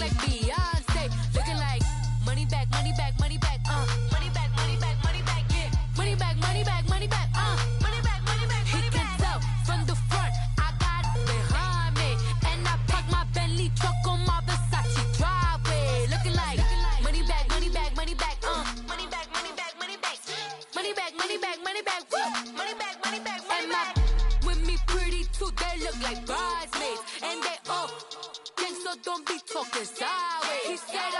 like Beyonce. Looking like money back, money back, money back, money back, money back, money back, yeah. Money back, money back, money back, money back, money back, money back. He can tell from the front, I got it behind me. And I park my Bentley truck on my Versace driveway. Looking like money back, money back, money back, money back, money back, money back. Money back, money back, money back, money back, money back, money back. With me pretty too, they look like bridesmaids. And they all gang, so don't be talking sideways. He said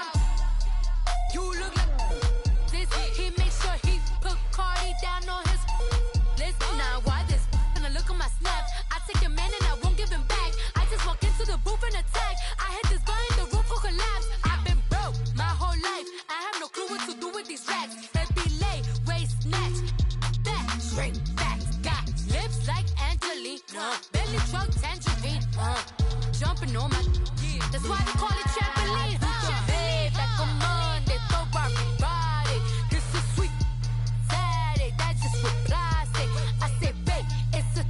you look like this. He make sure he put Cardi down on his list. Now why this? And I look at my snap. I take your man and I won't give him back. I just walk into the booth and attack. I hit this guy in the roof will collapse. I've been broke my whole life. I have no clue what to do with these racks. They be late, waist snatch, back, shrink, back. Got lips like Angelina, belly truck tangerine, jumping on my. That's why they call it trampoline. Babe, like a Monday, Ferrari body. This is sweet Saturday, that's just with plastic. I say, babe, it's a.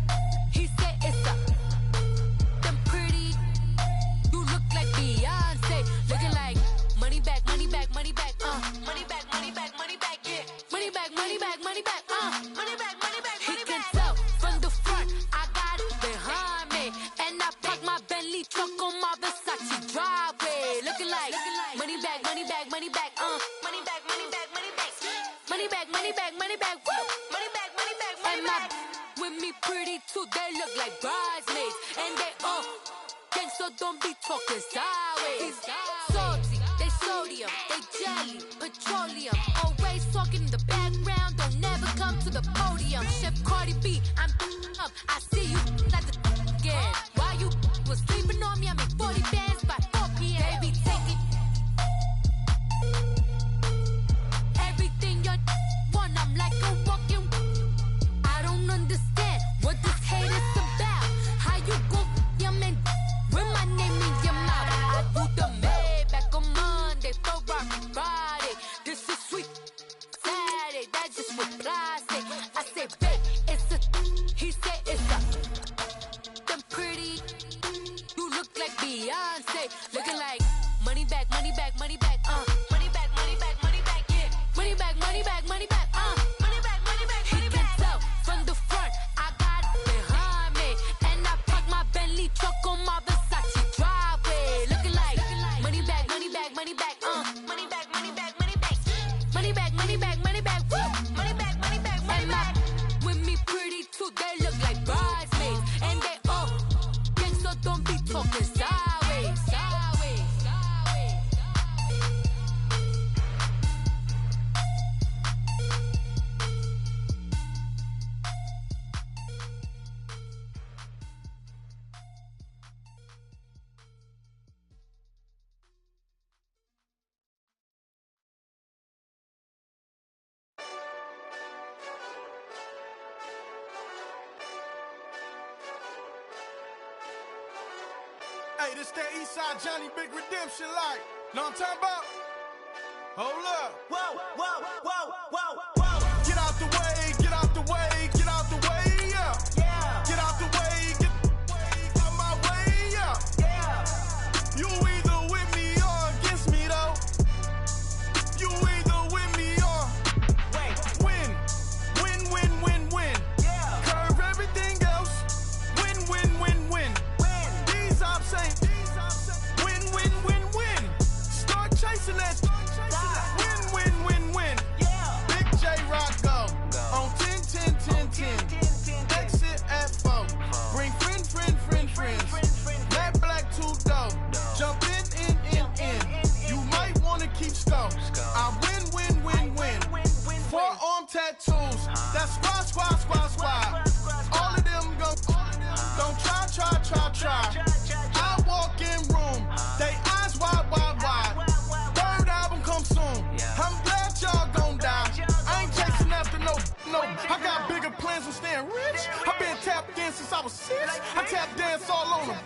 He said it's a. Them pretty. You look like Beyonce, looking like money back, money back, money back, money back, money back, money back, yeah. Money back, money back, money back, money back, money back, money back. He can tell from the front, I got it behind me, and I park my Bentley truck on my Versace driveway. Looking like money back, money back, money back, money back, money back, money back, money back, money back, money back, money back, money back, money back. With me pretty too, they look like bridesmaids, and they all gang, so don't be talking sideways. Salty, they sodium, they jelly, petroleum. Always talking in the background, don't never come to the podium. Chef Cardi B, I'm up. I see you at the again. While you was sleeping on me, I make 40 bands by 4 p.m. They be taking everything you want. I'm like a walking. I don't understand what this hate is about. How you go your man with my name in your mouth? I do the Maybach on Monday, Ferrari Friday. This is sweet Saturday, that's just with plastic. I say, babe, it's a. He said it's a. Them pretty. You look like Beyonce, looking like money back, money back, money back, money back, money back, money back, yeah. Money back, money back, money back, money back, money back, money back. He can tell from the front, I got it behind me, and I park my Bentley truck on my Versace driveway. Looking like money back, money back, money back, money back, money back, money back, money back, money back, money back, money back, money back, money back. With me pretty too, they look like bridesmaids, and they all gang, so don't be talking sideways, sideways, sideways. Hey, this that Eastside Johnny Big Redemption like. Know what I'm talking about? Hold up. Whoa, whoa, whoa, whoa, whoa. Get out the way, get out the way, get out the way, yeah. Yeah, Get out the way, get out my way, yeah. yeah. You either with me or against me though. You either with me or Wait, win. Win, win, win, win. yeah. Curve everything else. Win, win, win, win. Win. These ops ain't win, win, win, win. Start chasing that. Win, win, win, win. Yeah. Big J Rock go on 10, 10, 10, 10. Exit at 4. Bring friend, friend, friend, friends. Matt Black 2 dope. Jump in. You might wanna keep score. I win, win, win, win. Forearm tattoos. That's squad. All of them go. Don't try. I walk in room. They eyes wide. Third album come soon. I'm glad y'all gon' die. I ain't chasing after no. I got bigger plans than staying rich. I been tapped in since I was 6. I tap dance all on them.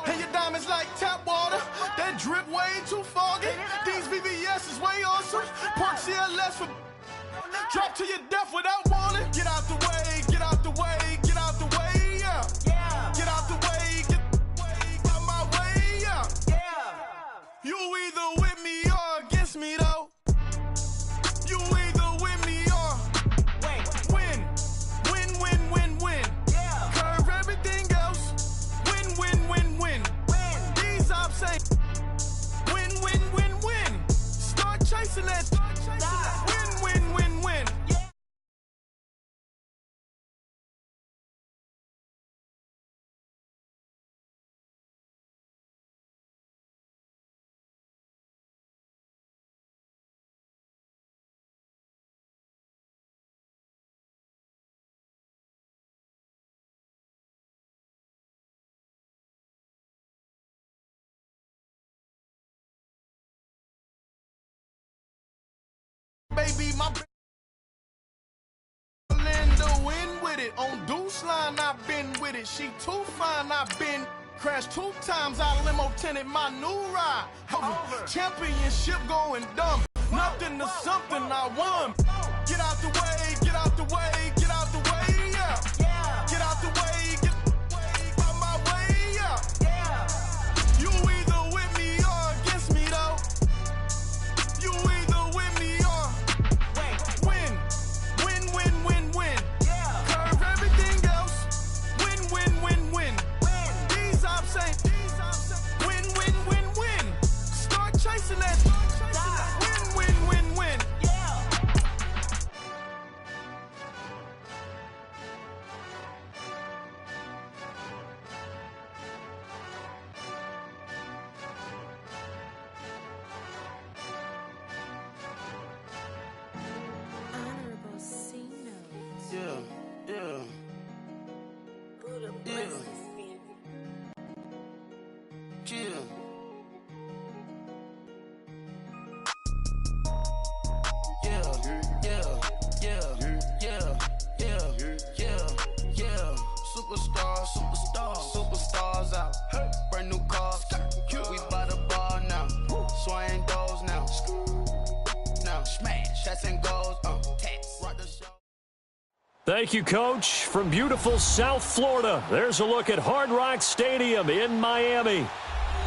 And your diamonds like tap water. That drip way too foggy. These VVS is way awesome. Park CLS for. Drop to your death without warning. Get out the way, get out the way, get out the way, yeah. Yeah, Get out the way, get out my way, yeah. yeah. You My Linda win with it. On deuce line, I've been with it. She too fine, I've been. Crashed 2 times, I limo tinted my new ride. Championship going dumb. Nothing to something, I won. Get out the way, get out the way, get out the way, yeah. Get out the way, get out my way, yeah. You either with me or against me, though. You either with me or win. Win, win, win, win. Curve everything else. Win, win, win, win. These I'm saying, win, win, win, win. Start chasing that. Win, win, win, win. Honorable C notes. Yeah. Buddha Yeah. bless this family. Yeah. Superstars out. Brand new cars. We by the bar now. Swaying doors now. Now smash. Shots and goals. Rock the show. Thank you, Coach. From beautiful South Florida, there's a look at Hard Rock Stadium in Miami.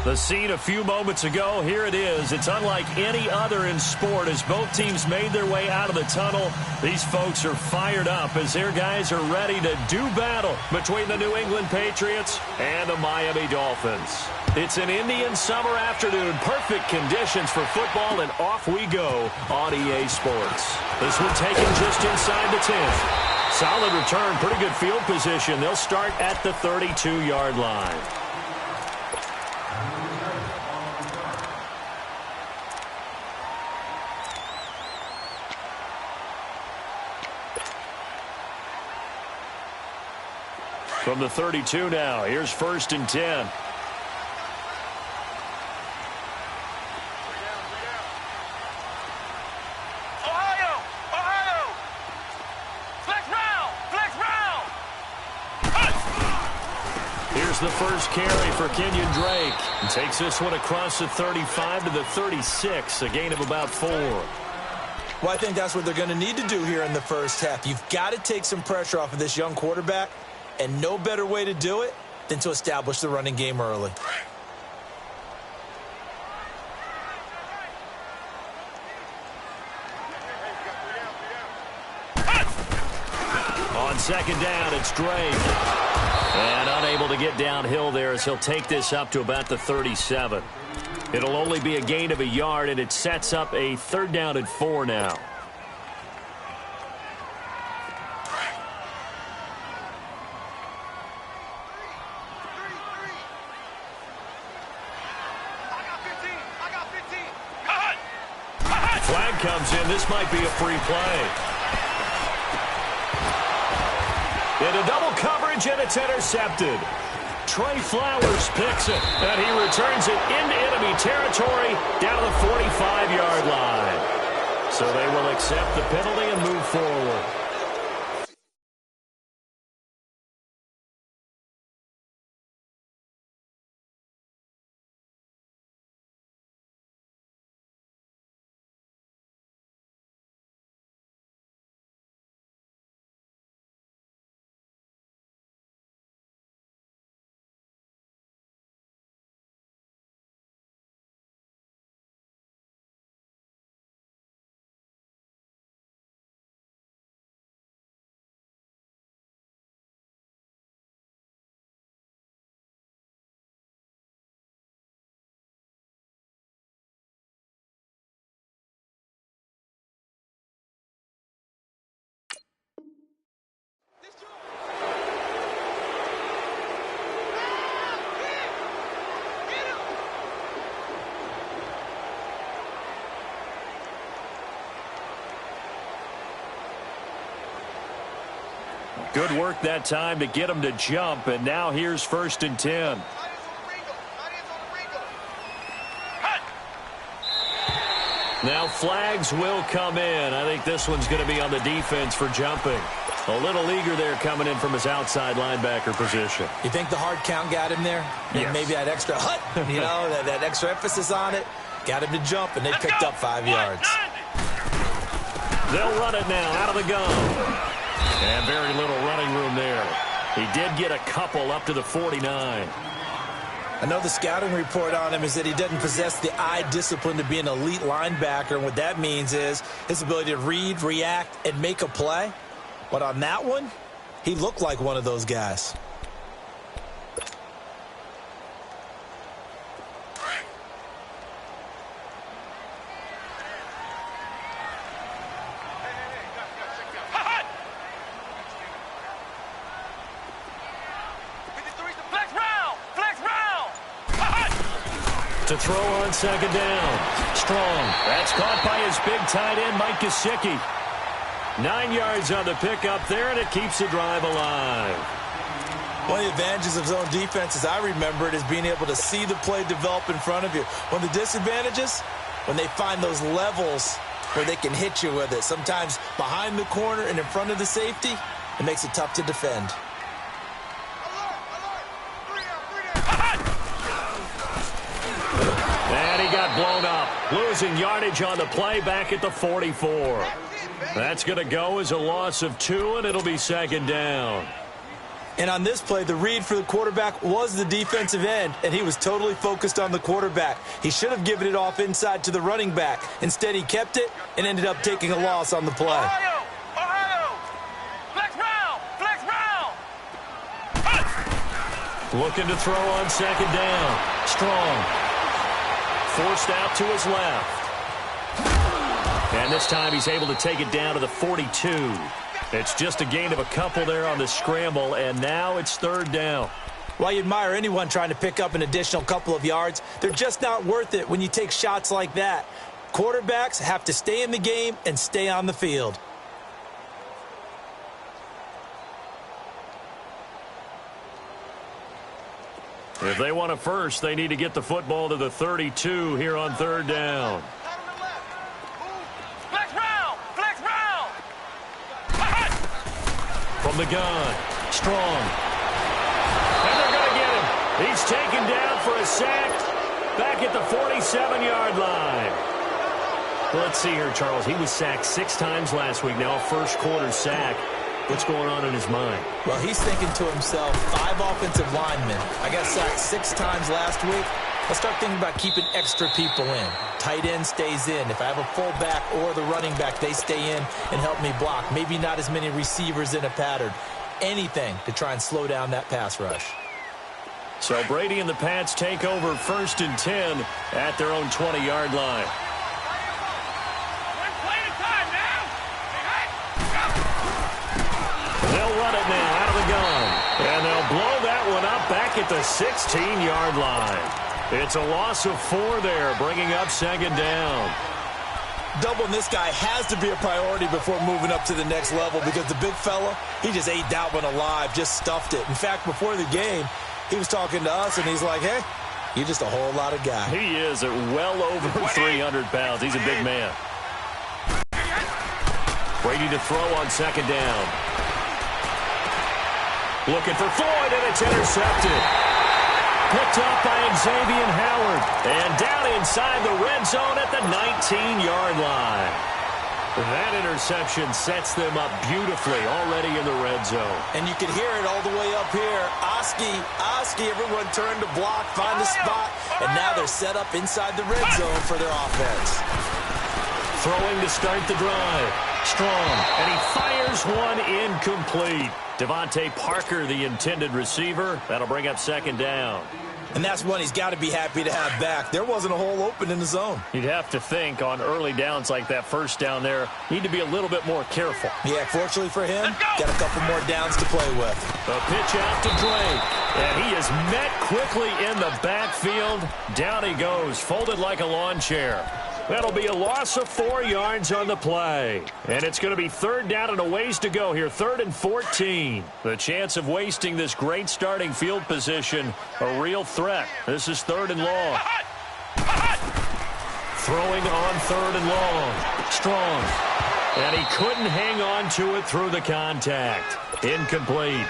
The scene a few moments ago, here it is. It's unlike any other in sport as both teams made their way out of the tunnel. These folks are fired up as their guys are ready to do battle between the New England Patriots and the Miami Dolphins. It's an Indian summer afternoon, perfect conditions for football, and off we go on EA Sports. This one taken just inside the 10. Solid return, pretty good field position. They'll start at the 32-yard line. From the 32 now, here's 1st and 10. Ohio! Flex round! Here's the first carry for Kenyon Drake. And takes this one across the 35 to the 36, a gain of about 4. Well, I think that's what they're going to need to do here in the first half. You've got to take some pressure off of this young quarterback, and no better way to do it than to establish the running game early. On 2nd down, it's Drake. And unable to get downhill there as he'll take this up to about the 37. It'll only be a gain of a yard, and it sets up a 3rd down and 4 now. Flag comes in. This might be a free play. Into double coverage, and it's intercepted. Trey Flowers picks it, and he returns it into enemy territory down to the 45-yard line. So they will accept the penalty and move forward. Good work that time to get him to jump, and now here's 1st and 10. Now flags will come in. I think this one's going to be on the defense for jumping. A little eager there coming in from his outside linebacker position. You think the hard count got him there? Yes. Maybe that extra hut, that extra emphasis on it, got him to jump, and they picked up 5 yards. They'll run it now out of the gun. And very little running room there. He did get a couple up to the 49. I know the scouting report on him is that he doesn't possess the eye discipline to be an elite linebacker. And what that means is his ability to read, react, and make a play. But on that one, he looked like one of those guys. To throw on second down. Strong. That's caught by his big tight end, Mike Gesicki. 9 yards on the pickup there, and it keeps the drive alive. One of the advantages of zone defense, as I remember it, is being able to see the play develop in front of you. One of the disadvantages, when they find those levels where they can hit you with it. Sometimes behind the corner and in front of the safety, it makes it tough to defend. And he got blown up. Losing yardage on the play back at the 44. That's going to go as a loss of 2, and it'll be second down. And on this play, the read for the quarterback was the defensive end, and he was totally focused on the quarterback. He should have given it off inside to the running back. Instead, he kept it and ended up taking a loss on the play. Ohio! Flex round! Flex round! Looking to throw on second down. Strong. Forced out to his left. And this time he's able to take it down to the 42. It's just a gain of a couple there on the scramble, and now it's third down. While you admire anyone trying to pick up an additional couple of yards, they're just not worth it when you take shots like that. Quarterbacks have to stay in the game and stay on the field. If they want a first, they need to get the football to the 32 here on third down. Flex round! Flex round! From the gun, Strong. And they're going to get him. He's taken down for a sack back at the 47-yard line. Let's see here, Charles. He was sacked 6 times last week. Now a first-quarter sack. What's going on in his mind? Well, he's thinking to himself, 5 offensive linemen. I got sacked 6 times last week. Let's start thinking about keeping extra people in. Tight end stays in. If I have a fullback or the running back, they stay in and help me block. Maybe not as many receivers in a pattern. Anything to try and slow down that pass rush. So Brady and the Pats take over 1st and 10 at their own 20-yard line. They'll run it now out of the gun. And they'll blow that one up back at the 16-yard line. It's a loss of 4 there, bringing up second down. Doubling this guy has to be a priority before moving up to the next level because the big fella, he just ate that one alive, just stuffed it. In fact, before the game, he was talking to us, and he's like, hey, you're just a whole lot of guy. He is at well over 300 pounds. He's a big man. Brady to throw on second down. Looking for Floyd, and it's intercepted. Picked up by Xavier Howard. And down inside the red zone at the 19-yard line. That interception sets them up beautifully already in the red zone. And you can hear it all the way up here. Oski, everyone turned to block, find a spot, and now they're set up inside the red zone for their offense. Throwing to start the drive. Strong, and he fires one incomplete. Devontae Parker, the intended receiver. That'll bring up second down. And that's one he's got to be happy to have back. There wasn't a hole open in the zone. You'd have to think on early downs like that first down there, need to be a little bit more careful. Yeah, fortunately for him, got a couple more downs to play with. The pitch out to Drake. And he is met quickly in the backfield. Down he goes, folded like a lawn chair. That'll be a loss of 4 yards on the play. And it's going to be third down and a ways to go here. 3rd and 14. The chance of wasting this great starting field position, a real threat. This is 3rd and long. throwing on 3rd and long. Strong. And he couldn't hang on to it through the contact. Incomplete.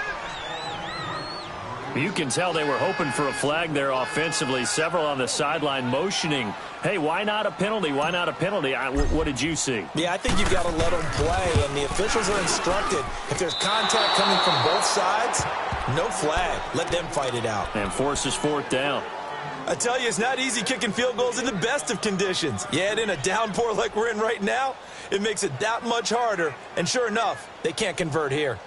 You can tell they were hoping for a flag there offensively. Several on the sideline motioning, hey, why not a penalty? Why not a penalty? What did you see? Yeah, I think you've got to let them play, and the officials are instructed. If there's contact coming from both sides, no flag. Let them fight it out. And forces 4th down. I tell you, it's not easy kicking field goals in the best of conditions. Yet in a downpour like we're in right now, it makes it that much harder. And sure enough, they can't convert here.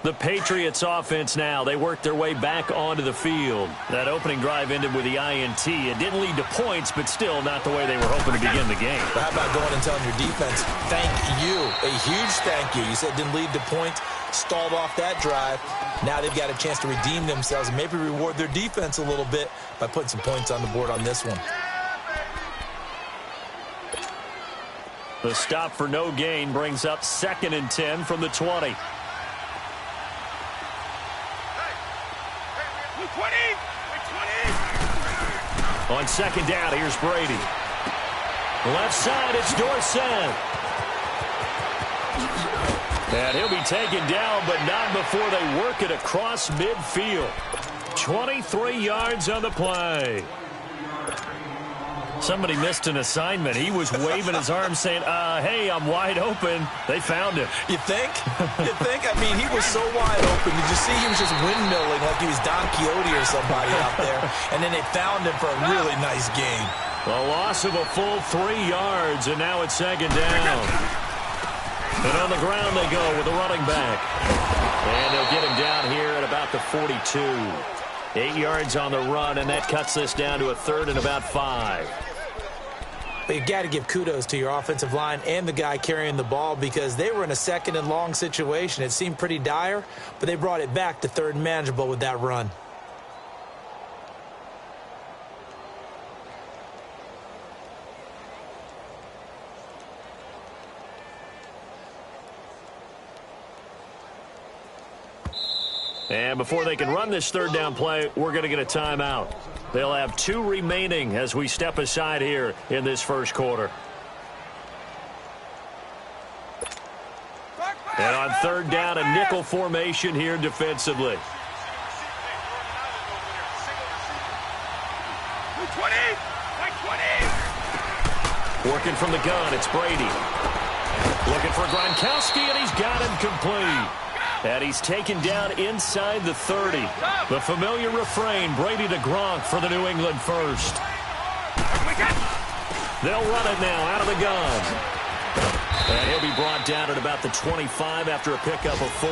The Patriots offense now. They work their way back onto the field. That opening drive ended with the INT. It didn't lead to points, but still not the way they were hoping to begin the game. But how about going and telling your defense, thank you, a huge thank you. You said it didn't lead to points, stalled off that drive. Now they've got a chance to redeem themselves and maybe reward their defense a little bit by putting some points on the board on this one. The stop for no gain brings up 2nd and 10 from the 20. On 2nd down, here's Brady. Left side, it's Dorsett. And he'll be taken down, but not before they work it across midfield. 23 yards on the play. Somebody missed an assignment. He was waving his arms saying, hey, I'm wide open. They found him. You think? You think? I mean, he was so wide open. Did you see he was just windmilling like he was Don Quixote or somebody out there? And then they found him for a really nice gain. A loss of a full 3 yards, and now it's 2nd down. And on the ground they go with the running back. And they'll get him down here at about the 42. 8 yards on the run, and that cuts this down to a 3rd and about 5. But you've got to give kudos to your offensive line and the guy carrying the ball because they were in a 2nd and long situation. It seemed pretty dire, but they brought it back to 3rd and manageable with that run. And before they can run this 3rd down play, we're going to get a timeout. They'll have 2 remaining as we step aside here in this 1st quarter. And on 3rd down, a nickel formation here defensively. Working from the gun, it's Brady. Looking for Gronkowski, and he's got him complete. And he's taken down inside the 30. The familiar refrain, Brady to Gronk for the New England first. They'll run it now out of the gun. And he'll be brought down at about the 25 after a pickup of 4.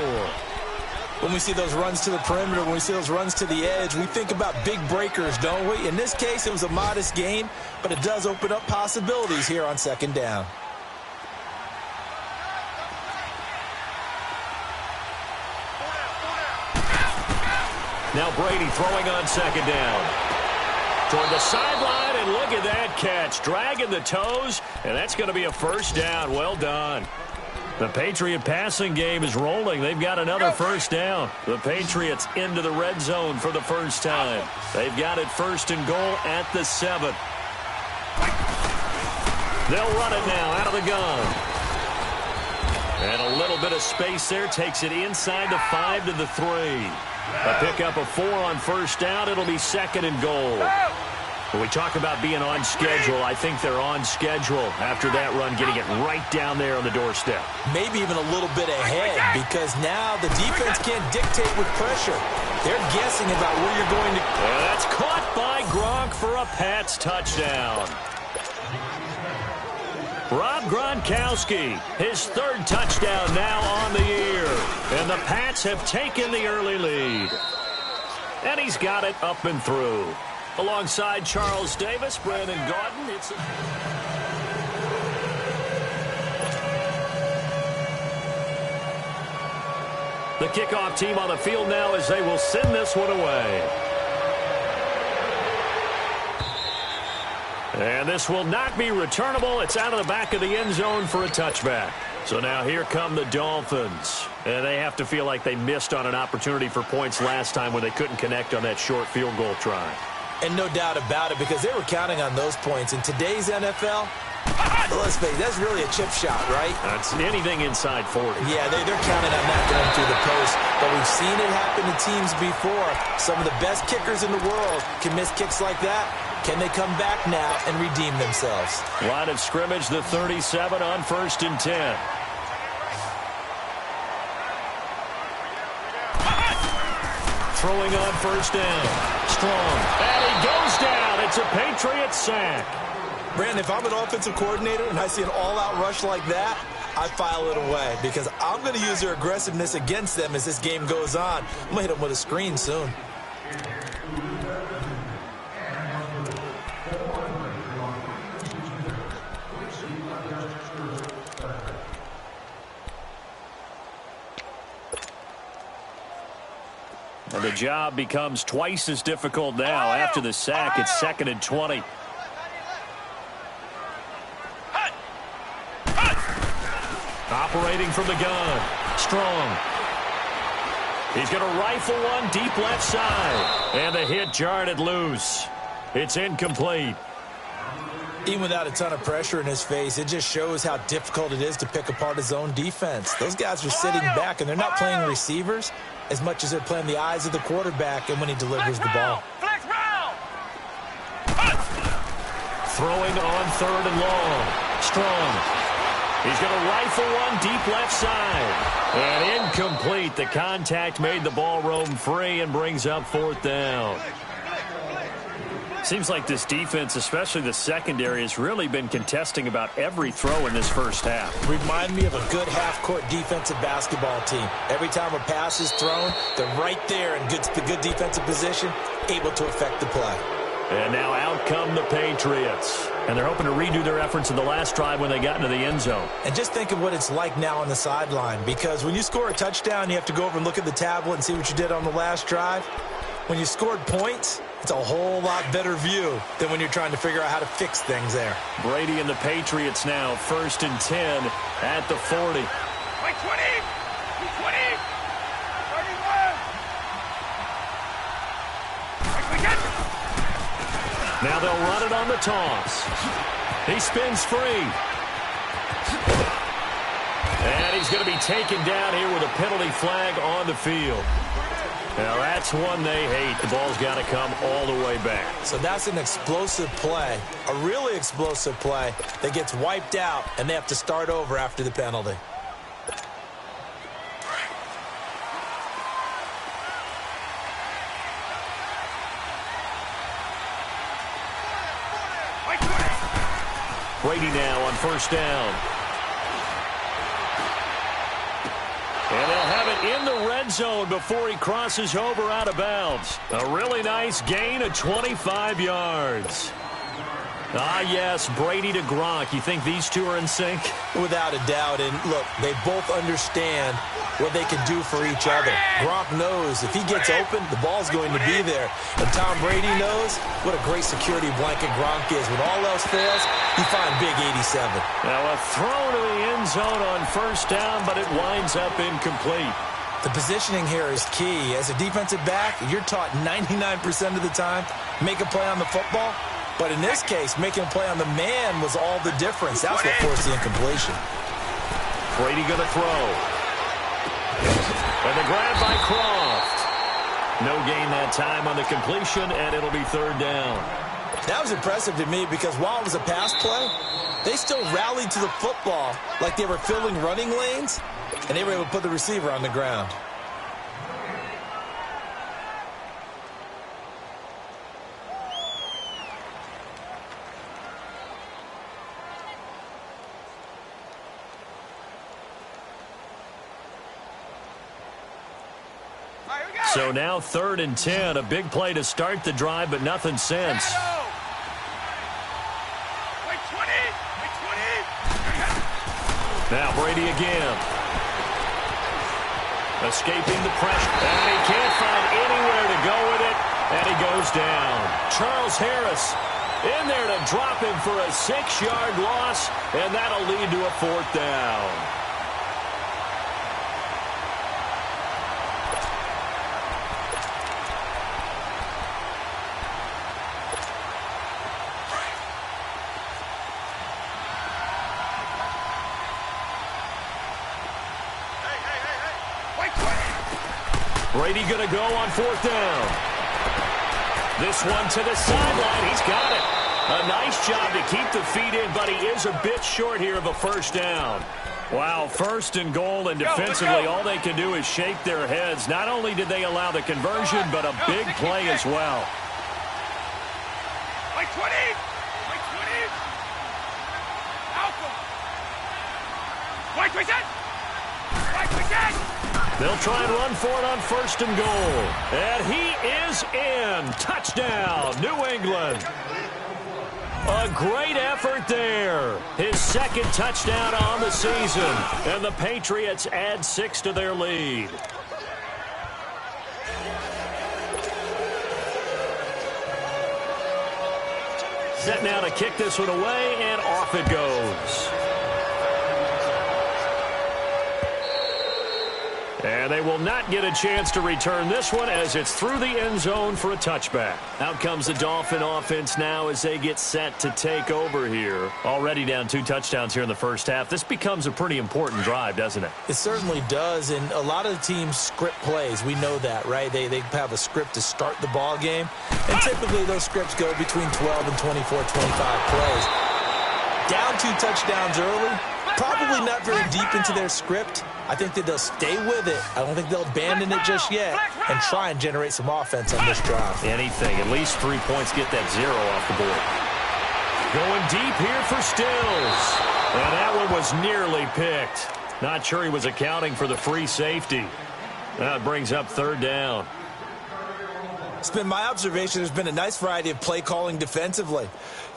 When we see those runs to the perimeter, when we see those runs to the edge, we think about big breakers, don't we? In this case, it was a modest gain, but it does open up possibilities here on 2nd down. Now Brady throwing on 2nd down. Toward the sideline, and look at that catch. Dragging the toes, and that's going to be a 1st down. Well done. The Patriot passing game is rolling. They've got another 1st down. The Patriots into the red zone for the 1st time. They've got it 1st and goal at the 7. They'll run it now out of the gun. And a little bit of space there takes it inside the 5 to the 3. A pickup of 4 on 1st down. It'll be 2nd and goal. When we talk about being on schedule, I think they're on schedule after that run, getting it right down there on the doorstep. Maybe even a little bit ahead because now the defense can't dictate with pressure. They're guessing about where you're going to. And that's caught by Gronk for a Pats touchdown. Rob Gronkowski, his 3rd touchdown now on the year. And the Pats have taken the early lead. And he's got it up and through. Alongside Charles Davis, Brandon Gordon. The kickoff team on the field now as they will send this one away. And this will not be returnable. It's out of the back of the end zone for a touchback. So now here come the Dolphins. And they have to feel like they missed on an opportunity for points last time when they couldn't connect on that short field goal try. And no doubt about it, because they were counting on those points. In today's NFL, let's face it, that's really a chip shot, right? That's anything inside 40. Yeah, they're counting on that going through the post. But we've seen it happen to teams before. Some of the best kickers in the world can miss kicks like that. Can they come back now and redeem themselves? Line of scrimmage, the 37 on 1st and 10. Throwing on 1st down. Strong. And he goes down. It's a Patriots sack. Brandon, if I'm an offensive coordinator and I see an all-out rush like that, I file it away because I'm going to use their aggressiveness against them as this game goes on. I'm going to hit them with a screen soon. And the job becomes twice as difficult now. After the sack, it's 2nd and 20. Operating from the gun. Strong. He's going to rifle one deep left side. And the hit jarred it loose. It's incomplete. Even without a ton of pressure in his face, it just shows how difficult it is to pick apart his own defense. Those guys are sitting back, and they're not playing receivers as much as they're playing the eyes of the quarterback and when he delivers the ball. Flex round. Throwing on 3rd and long. Strong. He's going to rifle one deep left side. And incomplete. The contact made the ball roam free and brings up 4th down. Seems like this defense, especially the secondary, has really been contesting about every throw in this first half. Remind me of a good half-court defensive basketball team. Every time a pass is thrown, they're right there in good defensive position, able to affect the play. And now out come the Patriots. And they're hoping to redo their efforts in the last drive when they got into the end zone. And just think of what it's like now on the sideline, because when you score a touchdown, you have to go over and look at the tablet and see what you did on the last drive. When you scored points, it's a whole lot better view than when you're trying to figure out how to fix things there. Brady and the Patriots now 1st and 10 at the 40. Wait, 20. 20. 31. Now they'll run it on the toss. He spins free. And he's going to be taken down here with a penalty flag on the field. Now that's one they hate. The ball's got to come all the way back. So that's an explosive play, a really explosive play that gets wiped out, and they have to start over after the penalty. Brady now on 1st down. And they'll have it in the red zone before he crosses over out of bounds. A really nice gain of 25 yards. Ah, yes, Brady to Gronk. You think these two are in sync? Without a doubt. And, look, they both understand what they can do for each other. Gronk knows if he gets open, the ball's going to be there. And Tom Brady knows what a great security blanket Gronk is. When all else fails, you find big 87. Now a throw to the end zone on 1st down, but it winds up incomplete. The positioning here is key. As a defensive back, you're taught 99% of the time, make a play on the football. But in this case, making a play on the man was all the difference. That's what forced the incompletion. Brady going to throw. And the grab by Croft. No gain that time on the completion, and it'll be 3rd down. That was impressive to me because while it was a pass play, they still rallied to the football like they were filling running lanes, and they were able to put the receiver on the ground. So now 3rd and 10, a big play to start the drive, but nothing since. Wait, 20. Now Brady again. Escaping the pressure. And he can't find anywhere to go with it. And he goes down. Charles Harris in there to drop him for a 6-yard loss. And that'll lead to a 4th down. Brady going to go on 4th down. This one to the sideline. He's got it. A nice job to keep the feet in, but he is a bit short here of a first down. Wow, 1st and goal, and defensively all they can do is shake their heads. Not only did they allow the conversion, but a big play as well. Like 20! Like 20! Alpha! Like we said! Like we said! They'll try and run for it on 1st and goal. And he is in. Touchdown, New England. A great effort there. His 2nd touchdown on the season. And the Patriots add 6 to their lead. Set now to kick this one away, and off it goes. And they will not get a chance to return this one as it's through the end zone for a touchback. Out comes the Dolphin offense now as they get set to take over here. Already down 2 touchdowns here in the first half. This becomes a pretty important drive, doesn't it? It certainly does, and a lot of the teams script plays. We know that, right? They have a script to start the ball game, and typically those scripts go between 12 and 24, 25 plays. Down 2 touchdowns early, probably not very deep into their script. I think that they'll stay with it. I don't think they'll abandon it just yet and try and generate some offense on this drive. Anything. At least 3 points, get that 0 off the board. Going deep here for Stills. And that one was nearly picked. Not sure he was accounting for the free safety. That brings up 3rd down. It's been my observation there's been a nice variety of play calling defensively.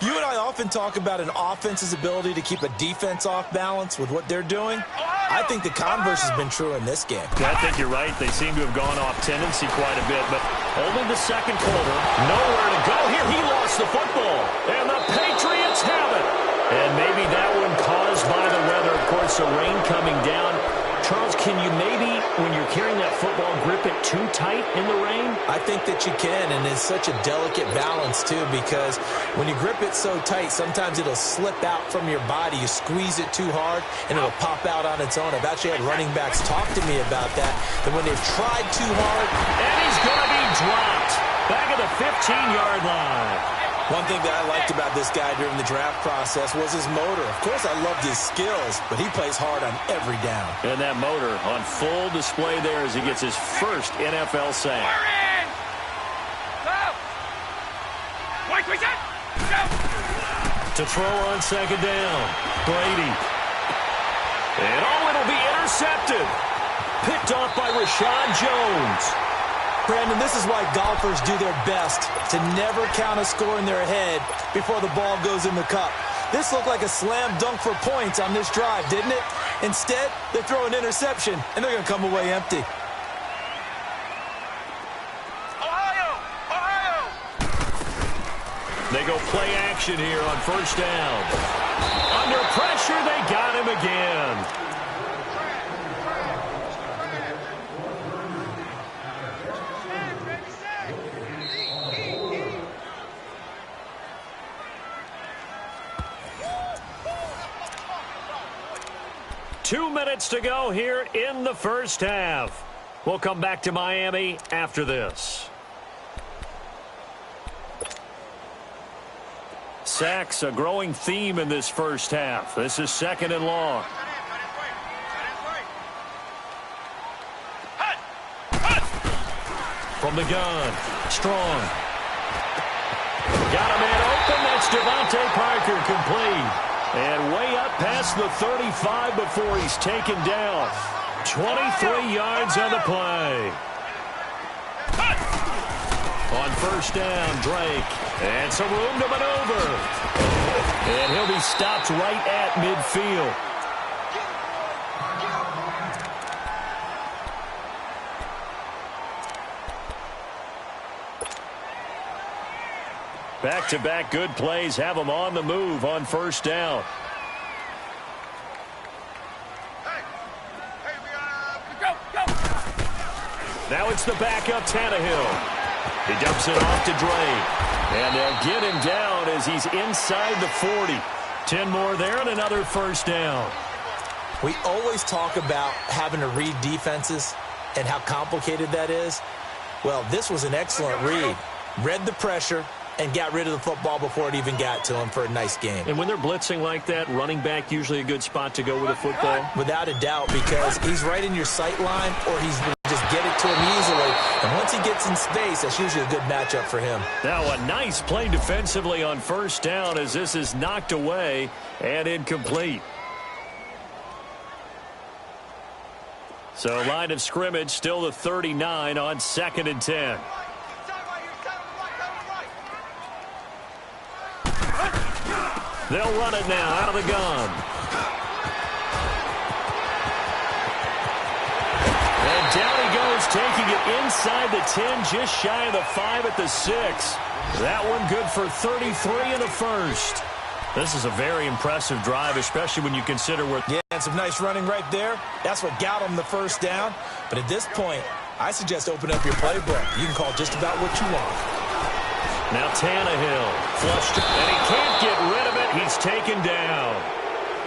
You and I often talk about an offense's ability to keep a defense off balance with what they're doing. I think the converse has been true in this game. I think you're right. They seem to have gone off tendency quite a bit, but only the 2nd quarter. Nowhere to go here. He lost the football, and the Patriots have it. And maybe that one caused by the weather. Of course, the rain coming down. Charles, can you maybe, when you're carrying that football, grip it too tight in the rain? I think that you can, and it's such a delicate balance, too, because when you grip it so tight, sometimes it'll slip out from your body. You squeeze it too hard, and it'll pop out on its own. I've actually had running backs talk to me about that when they've tried too hard. And he's going to be dropped back at the 15-yard line. One thing that I liked about this guy during the draft process was his motor. Of course, I loved his skills, but he plays hard on every down. And that motor on full display there as he gets his first NFL sack. We're in! Go! Like we said! Go! To throw on 2nd down, Brady. And it'll be intercepted. Picked off by Rashad Jones. Brandon, this is why golfers do their best to never count a score in their head before the ball goes in the cup. This looked like a slam dunk for points on this drive, didn't it? Instead, they throw an interception, and they're going to come away empty. Ohio! Ohio! They go play action here on 1st down. Under pressure, they got him again. Two minutes to go here in the first half. We'll come back to Miami after this. Sacks, a growing theme in this first half. This is 2nd and long. From the gun, Strong. Got a man open. That's Devontae Parker, complete. And way up past the 35 before he's taken down. 23 yards on the play. On 1st down, Drake. And some room to maneuver. And he'll be stopped right at midfield. Back-to-back good plays have them on the move on 1st down. Now it's the backup Tannehill. He dumps it off to Drake. And they'll get him down as he's inside the 40. 10 more there and another 1st down. We always talk about having to read defenses. and how complicated that is? Well, this was an excellent read. Read the pressure and got rid of the football before it even got to him for a nice game. And when they're blitzing like that, running back usually a good spot to go with a football? Without a doubt, because he's right in your sight line, or he's going to just get it to him easily. And once he gets in space, that's usually a good matchup for him. Now a nice play defensively on first down as this is knocked away and incomplete. So line of scrimmage still the 39 on 2nd and 10. They'll run it now out of the gun. And down he goes, taking it inside the 10, just shy of the 5 at the 6. That one good for 33 in the first. This is a very impressive drive, especially when you consider where... Yeah, and some nice running right there. That's what got him the first down. But at this point, I suggest open up your playbook. You can call just about what you want. Now Tannehill flushed, and he can't get rid of it. He's taken down.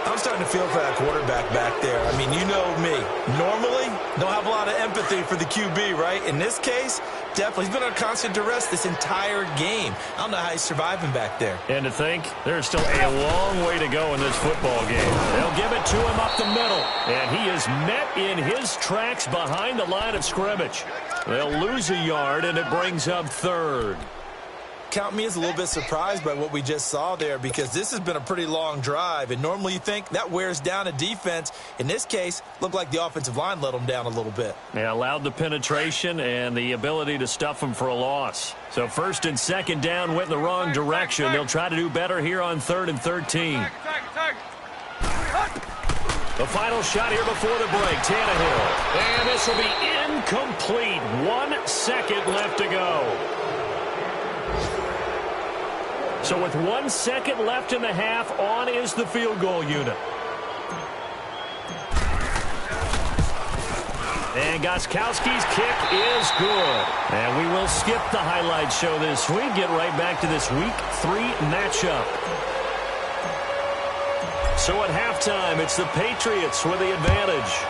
I'm starting to feel for that quarterback back there. I mean, you know me. Normally, don't have a lot of empathy for the QB, right? In this case, definitely. He's been on constant duress this entire game. I don't know how he's surviving back there. And to think, there's still a long way to go in this football game. They'll give it to him up the middle, and he is met in his tracks behind the line of scrimmage. They'll lose a yard, and it brings up 3rd. Count me as a little bit surprised by what we just saw there, because this has been a pretty long drive, and normally you think that wears down a defense. In this case, looked like the offensive line let them down a little bit. They allowed the penetration and the ability to stuff them for a loss. So 1st and 2nd down went in the wrong direction. They'll try to do better here on 3rd and 13. The final shot here before the break, Tannehill. And this will be incomplete. 1 second left to go. So with 1 second left in the half, on is the field goal unit. And Gostkowski's kick is good. And we will skip the highlight show this week. Get right back to this Week 3 matchup. So at halftime, it's the Patriots with the advantage.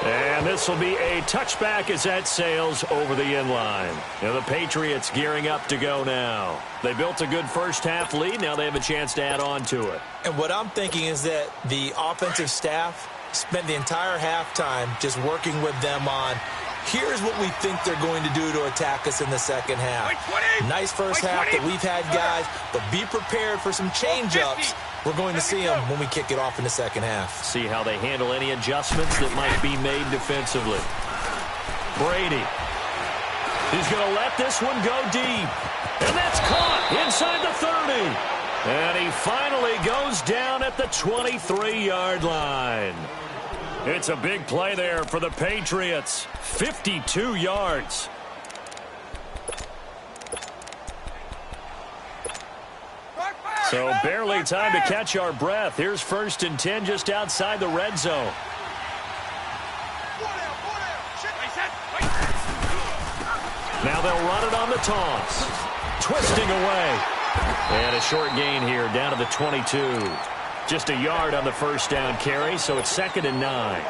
And this will be a touchback as that sails over the inline. Now the Patriots gearing up to go now. They built a good first half lead. Now they have a chance to add on to it. And what I'm thinking is that the offensive staff spent the entire halftime just working with them on, here's what we think they're going to do to attack us in the second half. Nice first half that we've had, guys, but be prepared for some change-ups. We're going to see them when we kick it off in the second half. See how they handle any adjustments that might be made defensively. Brady. He's going to let this one go deep. And that's caught inside the 30. And he finally goes down at the 23-yard line. It's a big play there for the Patriots. 52 yards. So barely time to catch our breath. Here's 1st and 10 just outside the red zone. Now they'll run it on the toss. Twisting away. And a short gain here down to the 22. Just a yard on the first down carry, so it's 2nd and 9.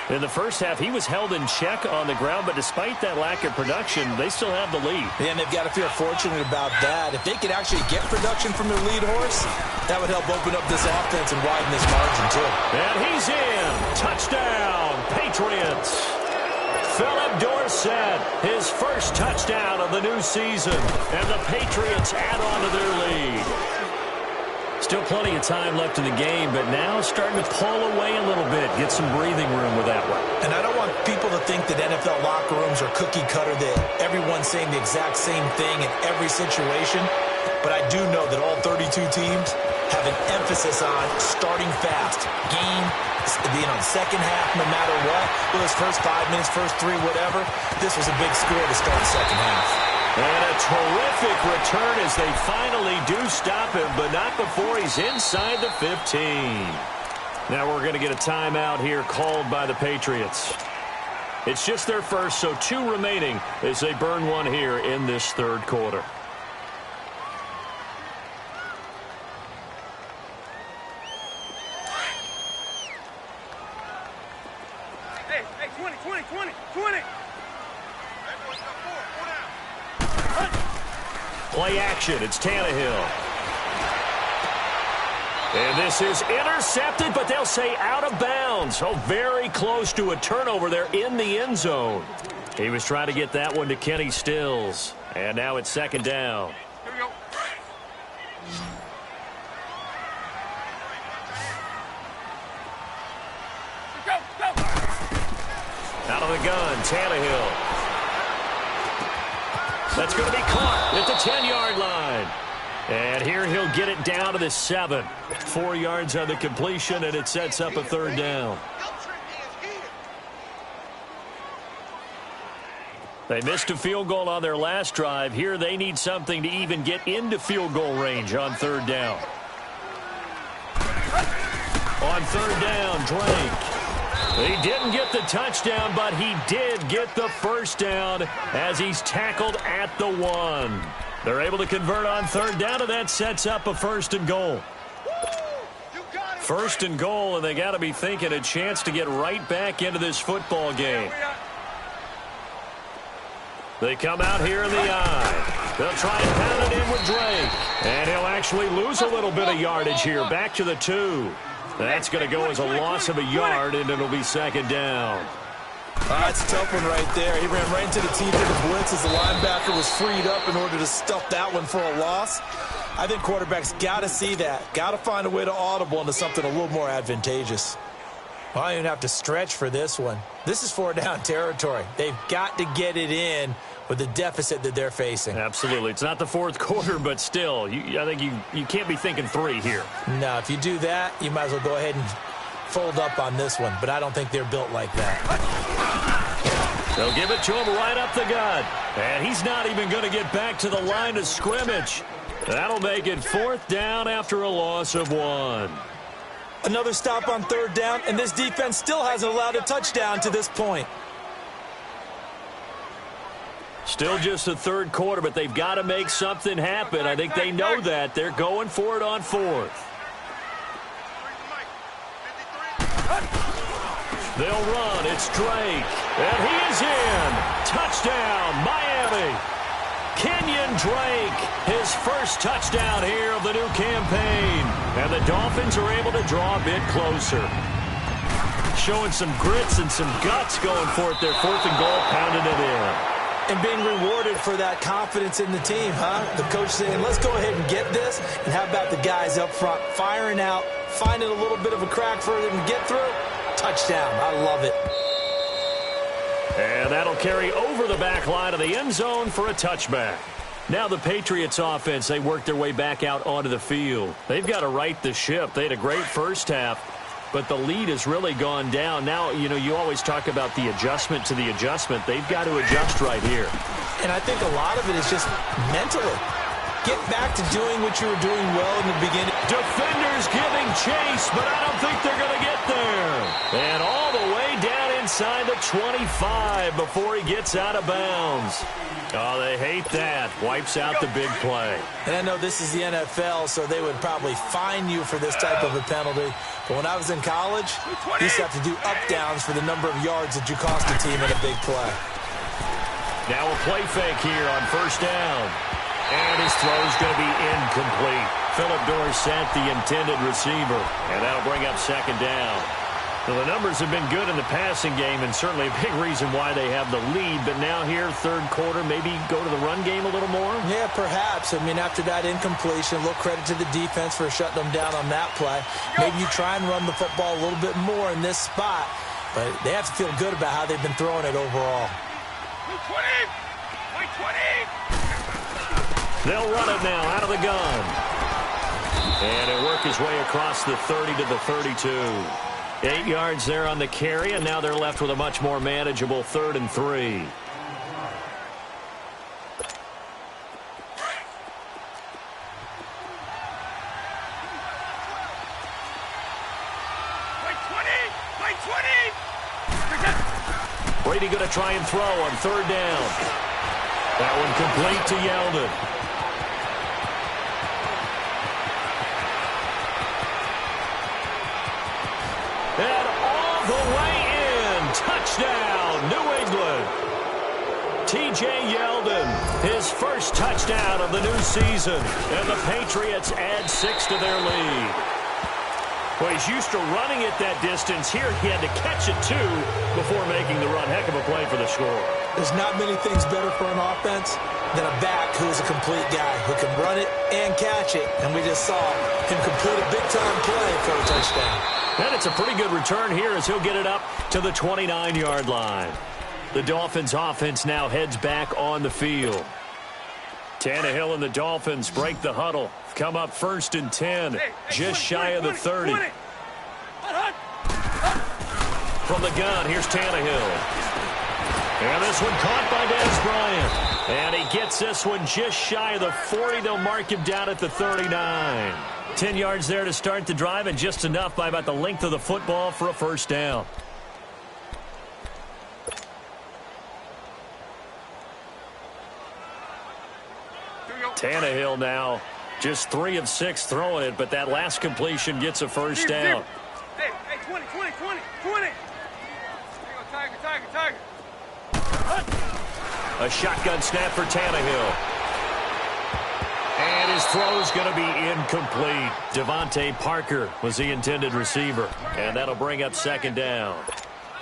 In the first half, he was held in check on the ground, but despite that lack of production, they still have the lead. Yeah, and they've got to feel fortunate about that. If they could actually get production from their lead horse, that would help open up this offense and widen this margin, too. And he's in. Touchdown, Patriots. Philip Dorsett, his first touchdown of the new season, and the Patriots add on to their lead. Still plenty of time left in the game, but now starting to pull away a little bit, get some breathing room with that one. And I don't want people to think that NFL locker rooms are cookie cutter, that everyone's saying the exact same thing in every situation. But I do know that all 32 teams have an emphasis on starting fast. Game, second half, no matter what. Those first 5 minutes, first 3, whatever. This was a big score to start the second half. And a terrific return as they finally do stop him, but not before he's inside the 15. Now we're going to get a timeout here called by the Patriots. It's just their first, so 2 remaining as they burn one here in this third quarter. Hey, 20, 20, 20, 20. Play action. It's Tannehill. And this is intercepted, but they'll say out of bounds. Oh, very close to a turnover there in the end zone. He was trying to get that one to Kenny Stills. And now it's second down. Here we go. Go, go. Out of the gun, Tannehill. That's going to be caught at the 10-yard line. And here he'll get it down to the 7. 4 yards on the completion, and it sets up a third down. They missed a field goal on their last drive. Here they need something to even get into field goal range on third down. On third down, Drake. He didn't get the touchdown, but he did get the first down as he's tackled at the 1. They're able to convert on third down, and that sets up a first and goal. First and goal, and they got to be thinking a chance to get right back into this football game. They come out here in the eye. They'll try and pound it in with Drake. And he'll actually lose a little bit of yardage here. Back to the 2. That's going to go as a loss of a yard, and it'll be second down. That's a tough one right there. He ran right into the teeth of the blitz as the linebacker was freed up in order to stuff that one for a loss. I think quarterbacks got to see that. Got to find a way to audible into something a little more advantageous. Well, I don't even have to stretch for this one. This is 4-down territory. They've got to get it in with the deficit that they're facing. Absolutely. It's not the fourth quarter, but still, I think you can't be thinking 3 here. No, if you do that, you might as well go ahead and fold up on this one, but I don't think they're built like that. They'll give it to him right up the gut. And he's not even going to get back to the line of scrimmage. That'll make it 4th down after a loss of 1. Another stop on third down, and this defense still hasn't allowed a touchdown to this point. Still just the third quarter, but they've got to make something happen. I think they know that. They're going for it on 4th. They'll run. It's Drake. And he is in. Touchdown, Miami. Kenyon Drake, his first touchdown here of the new campaign. And the Dolphins are able to draw a bit closer. Showing some grits and some guts going for it. Their 4th and goal, pounding it in. And being rewarded for that confidence in the team, huh? The coach saying, let's go ahead and get this. And how about the guys up front firing out, finding a little bit of a crack for them to get through? Touchdown. I love it. And that'll carry over the back line of the end zone for a touchback. Now the Patriots offense, they work their way back out onto the field. They've got to right the ship. They had a great first half, but the lead has really gone down. Now, you always talk about the adjustment to the adjustment. They've got to adjust right here. And I think a lot of it is just mentally. Get back to doing what you were doing well in the beginning. Defenders giving chase, but I don't think they're going to get there. And all the way down inside the 25 before he gets out of bounds. Oh, they hate that. Wipes out the big play. And I know this is the NFL, so they would probably fine you for this type of a penalty. But when I was in college, you used to have to do up-downs for the number of yards that you cost a team in a big play. Now a play fake here on first down. And his throw's going to be incomplete. Philip Dorsett, the intended receiver. And that'll bring up second down. Well, the numbers have been good in the passing game, and certainly a big reason why they have the lead. But now here, third quarter, maybe go to the run game a little more? Yeah, perhaps. I mean, after that incompletion, a little credit to the defense for shutting them down on that play. Maybe you try and run the football a little bit more in this spot. But they have to feel good about how they've been throwing it overall. 20! They'll run it now out of the gun. And it'll work his way across the 30 to the 32. 8 yards there on the carry, and now they're left with a much more manageable 3rd and 3. Brady going to try and throw on 3rd down. That one complete to Yeldon. And all the way in. Touchdown, New England. T.J. Yeldon, his first touchdown of the new season. And the Patriots add 6 to their lead. Well, he's used to running it that distance. Here he had to catch it, too, before making the run. Heck of a play for the score. There's not many things better for an offense than a back who's a complete guy who can run it and catch it. And we just saw him complete a big-time play for a touchdown. And it's a pretty good return here as he'll get it up to the 29-yard line. The Dolphins offense now heads back on the field. Tannehill and the Dolphins break the huddle. Come up 1st and 10, just shy of the 30. From the gun, here's Tannehill. And this one caught by Des Bryant. And he gets this one just shy of the 40. They'll mark him down at the 39. 10 yards there to start the drive, and just enough by about the length of the football for a first down. Tannehill now just 3 of 6 throwing it, but that last completion gets a first down. Hey, 20. Tiger. A shotgun snap for Tannehill. And his throw's going to be incomplete. Devontae Parker was the intended receiver, and that'll bring up 2nd down.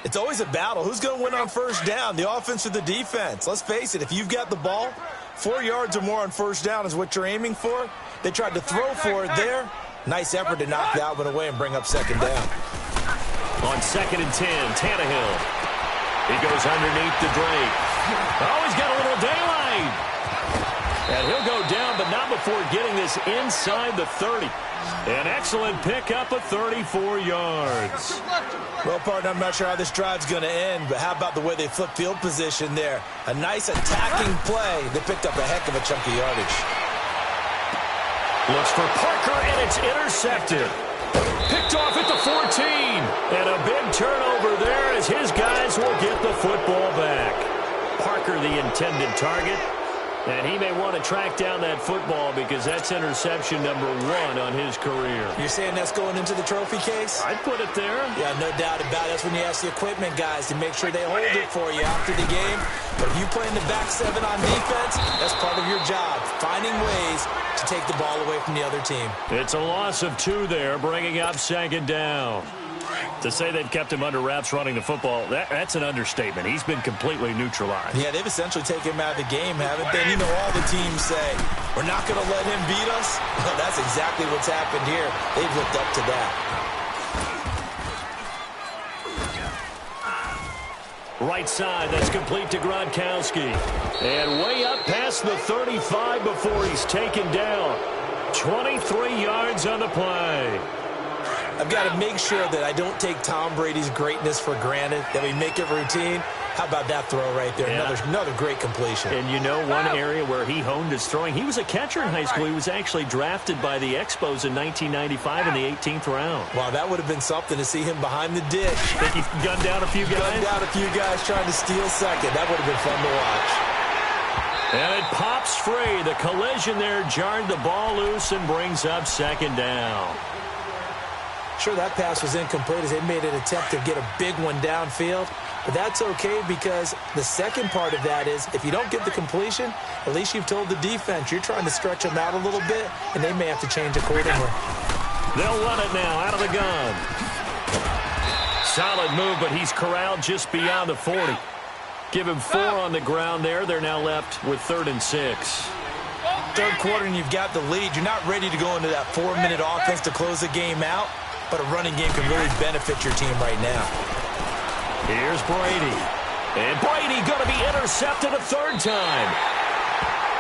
It's always a battle. Who's going to win on first down, the offense or the defense? Let's face it, if you've got the ball, 4 yards or more on first down is what you're aiming for. They tried to throw for it there. Nice effort to knock that one away and bring up 2nd down. On 2nd and 10, Tannehill. He goes underneath to Drake. Oh, he's got a little daylight. And he'll go down, but not before getting this inside the 30. An excellent pickup of 34 yards. Well, partner, I'm not sure how this drive's going to end, but how about the way they flip field position there? A nice attacking play. They picked up a heck of a chunk of yardage. Looks for Parker, and it's intercepted. Picked off at the 14. And a big turnover there as his guys will get the football back. Parker, the intended target. And he may want to track down that football because that's interception number 1 on his career. You're saying that's going into the trophy case? I'd put it there. Yeah, no doubt about it. That's when you ask the equipment guys to make sure they hold it for you after the game. But if you play in the back 7 on defense, that's part of your job, finding ways to take the ball away from the other team. It's a loss of 2 there, bringing up 2nd down. To say they've kept him under wraps running the football, that's an understatement. He's been completely neutralized. Yeah, they've essentially taken him out of the game, haven't they? You know, all the teams say, we're not going to let him beat us. Well, that's exactly what's happened here. They've lived up to that. Right side, that's complete to Gronkowski. And way up past the 35 before he's taken down. 23 yards on the play. I've got to make sure that I don't take Tom Brady's greatness for granted, that we make it routine. How about that throw right there? Yeah. Another great completion. And you know one area where he honed his throwing, he was a catcher in high school. He was actually drafted by the Expos in 1995 in the 18th round. Wow, that would have been something to see him behind the dish. Think he gunned down a few guys? Gunned down a few guys trying to steal second. That would have been fun to watch. And it pops free. The collision there jarred the ball loose and brings up 2nd down. Sure, that pass was incomplete as they made an attempt to get a big one downfield. But that's okay because the second part of that is if you don't get the completion, at least you've told the defense you're trying to stretch them out a little bit, and they may have to change accordingly. They'll run it now out of the gun. Solid move, but he's corralled just beyond the 40. Give him 4 on the ground there. They're now left with 3rd and 6. Third quarter and you've got the lead. You're not ready to go into that 4-minute offense to close the game out. But a running game can really benefit your team right now. Here's Brady. And Brady going to be intercepted a 3rd time.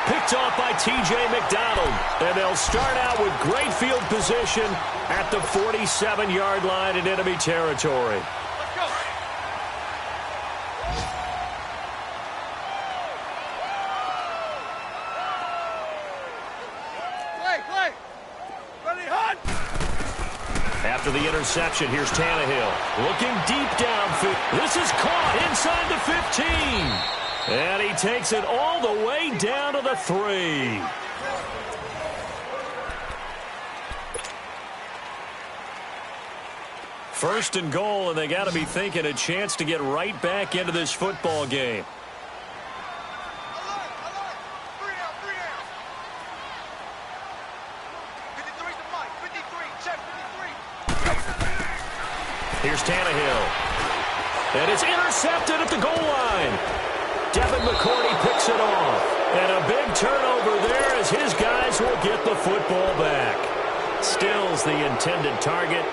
Picked off by T.J. McDonald. And they'll start out with great field position at the 47-yard line in enemy territory. Let's go. Play. Ready, hot. After the interception, here's Tannehill. Looking deep downfield. This is caught inside the 15. And he takes it all the way down to the 3. First and goal, and they got to be thinking a chance to get right back into this football game. Here's Tannehill. And it's intercepted at the goal line. Devin McCourty picks it off. And a big turnover there as his guys will get the football back. Still's the intended target.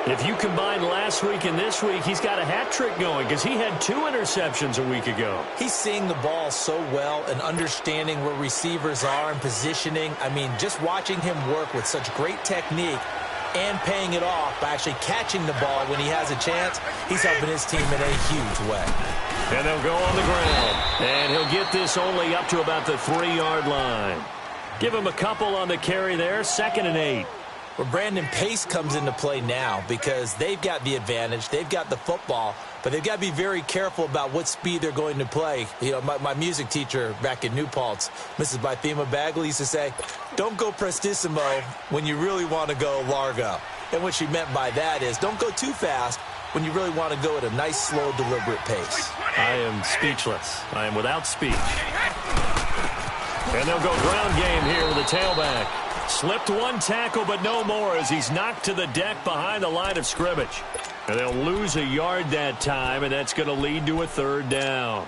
If you combine last week and this week, he's got a hat trick going because he had 2 interceptions a week ago. He's seeing the ball so well and understanding where receivers are and positioning. I mean, just watching him work with such great technique and paying it off by actually catching the ball when he has a chance, he's helping his team in a huge way. And they'll go on the ground. And he'll get this only up to about the 3-yard line. Give him a couple on the carry there, 2nd and 8. Well, Brandon, pace comes into play now because they've got the advantage. They've got the football, but they've got to be very careful about what speed they're going to play. You know, my music teacher back in New Paltz, Mrs. Bythema Bagley, used to say, don't go prestissimo when you really want to go largo. And what she meant by that is don't go too fast when you really want to go at a nice, slow, deliberate pace. I am speechless. I am without speech. And they'll go ground game here with the tailback. Slipped 1 tackle, but no more as he's knocked to the deck behind the line of scrimmage. And they'll lose a yard that time, and that's going to lead to a 3rd down.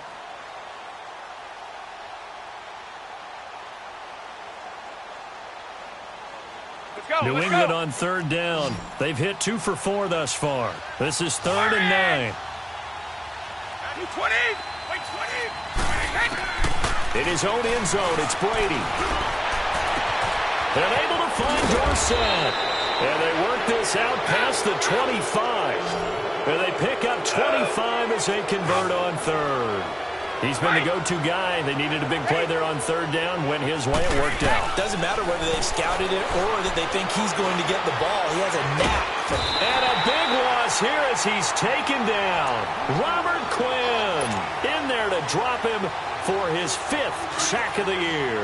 New England on 3rd down. They've hit 2 for 4 thus far. This is 3rd and 9. 20. In his own end zone, it's Brady. And able to find Dorsett. And they work this out past the 25. And they pick up 25 as they convert on 3rd. He's been the go-to guy. They needed a big play there on 3rd down. Went his way. It worked out. Doesn't matter whether they've scouted it or that they think he's going to get the ball. He has a knack. And a big loss here as he's taken down. Robert Quinn in there to drop him for his 5th sack of the year.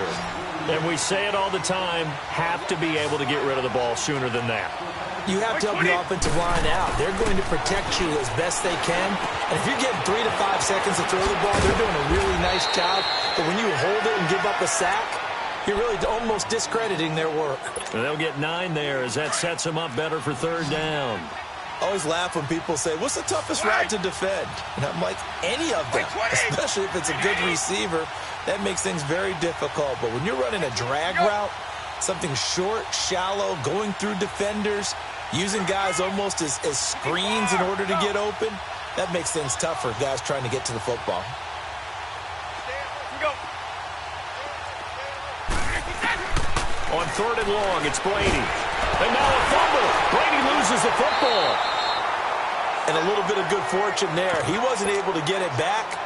And we say it all the time, have to be able to get rid of the ball sooner than that. You have to help your offensive line out. They're going to protect you as best they can. And if you're getting 3 to 5 seconds to throw the ball, they're doing a really nice job. But when you hold it and give up a sack, you're really almost discrediting their work. And they'll get 9 there as that sets them up better for 3rd down. I always laugh when people say, what's the toughest route to defend? And I'm like, any of them, especially if it's a good receiver. That makes things very difficult. But when you're running a drag route, something short, shallow, going through defenders, using guys almost as screens in order to get open, that makes things tough for guys trying to get to the football. On 3rd and long, it's Brady. And now a fumble. Brady loses the football. And a little bit of good fortune there. He wasn't able to get it back,